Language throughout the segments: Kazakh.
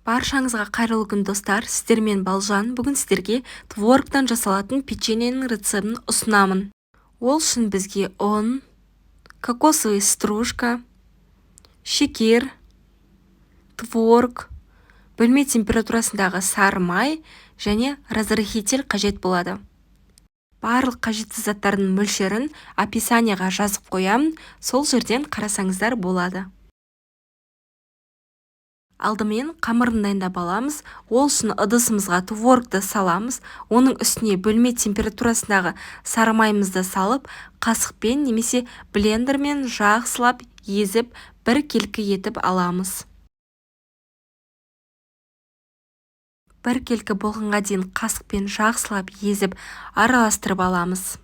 Баршаңызға қайырлы күн достар, сіздермен Балжан. Бүгін сіздерге творогтан жасалатын печеньенің рецептін ұсынамын. Ол үшін бізге ұн, кокосовый стружка, шекер, творог, бөлме температурасындағы сары май және разрыхитель қажет болады. Барлық қажетті заттардың мөлшерін описанияға жазып қоямын, сол жерден қарасаңыздар болады. Алдымен қамырын дайындап аламыз. Ол үшін ыдысымызға творогты саламыз. Оның үстіне бөлме температурасындағы сары майымызды салып, қасықпен немесе блендермен жақсылап езіп, бір келкі етіп аламыз. Бір келкі болғанға дейін қасықпен жақсылап езіп, араластырып аламыз.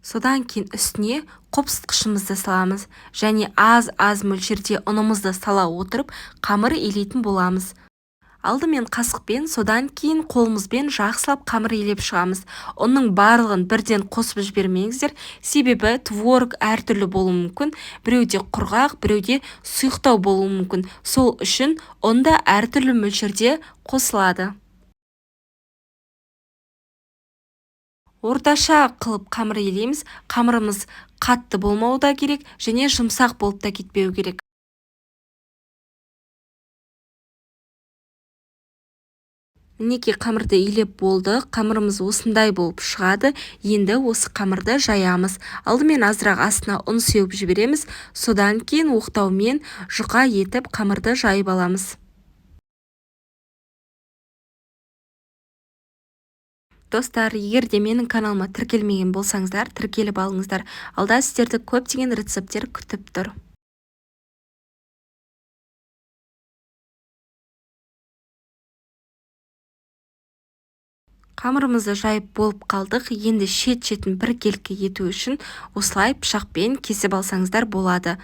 Содан кейін үстіне қопсытқышымызды саламыз және аз мөлшерде ұнымызды сала отырып қамыр илейтін боламыз. Алдымен қасықпен, содан кейін қолымызбен жақсылап қамыр илеп шығамыз. Оның барлығын бірден қосып жібермеңіздер, себебі творог әртүрлі болуы мүмкін. Біреуде құрғақ, біреуде сұйықтау болуы мүмкін. Сол үшін ұн да әртүрлі мөлшерде қосылады. Орташа қылып қамыр илейміз. Қамырымыз қатты болмауы да керек және жұмсақ болып та кетпеу керек. Мінекей қамырды илеп болды. Қамырымыз осындай болып шығады. Енді осы қамырды жаямыз. Алдымен азырақ астына ұн сеуіп жібереміз. Содан кейін оқтаумен жұқа етіп қамырды жайып аламыз. Достар, егер де менің каналыма тіркелмеген болсаңыздар, тіркеліп алыңыздар. Алда сіздерді көптеген рецепттер күтіп тұр. Қамырымызды жайып болып қалдық. Енді шет-шетін бір келкі ету үшін осылай пышақпен кесіп алсаңыздар болады.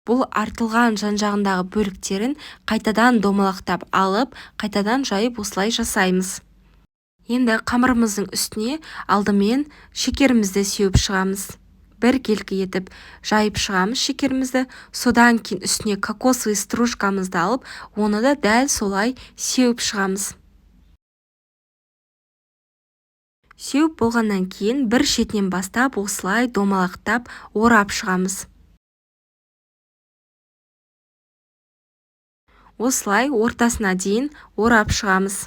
Бұл артылған жан-жағындағы бөліктерін қайтадан домалақтап алып, қайтадан жайып осылай жасаймыз. Енді қамырымыздың үстіне алдымен шекерімізді сеуіп шығамыз. Бір келкі етіп жайып шығамыз шекерімізді. Содан кейін үстіне кокосовый стружкамызды алып, оны да дәл солай сеуіп шығамыз. Сеуіп болғаннан кейін бір шетінен бастап осылай домалақтап орап шығамыз. Осылай ортасына дейін орап шығамыз.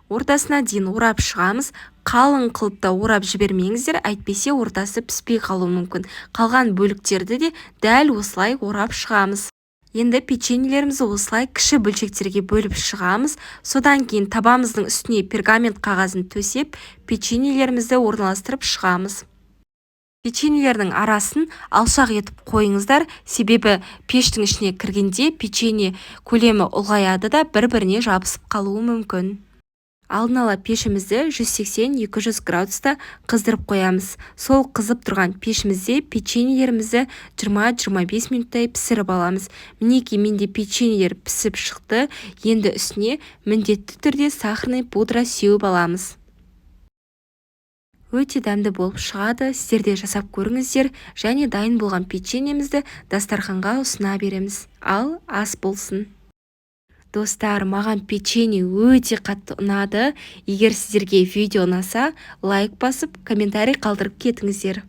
Ортасына дейін орап шығамыз. Қалың қылыпта орап жібермеңіздер, әйтпесе ортасы піспей қалуы мүмкін. Қалған бөліктерді де дәл осылай орап шығамыз. Енді печеньелерімізді осылай кіші бөлшектерге бөліп шығамыз. Содан кейін табамыздың үстіне пергамент қағазын төсеп, печеньелерімізді орналастырып шығамыз. Печеньелердің арасын алшақ етіп қойыңыздар, себебі пештің ішіне кіргенде печенье көлемі ұлғаяды да бір-біріне жабысып қалуы мүмкін. Алдын ала пешімізді 180-200 градуста қыздырып қоямыз. Сол қызып тұрған пешімізде печеньелерімізді 20-25 минуттай пісіріп аламыз. Мінекей менде печеньелер пісіп шықты. Енді үстіне міндетті түрде сахарный пудра сеуіп аламыз. Өте дәмді болып шығады. Сіздер де жасап көріңіздер және дайын болған печеньемізді дастарханға ұсына береміз. Ал ас болсын. Достар, маған печенье өте қатты ұнады. Егер сіздерге видео ұнаса, лайк басып, комментарий қалдырып кетіңіздер.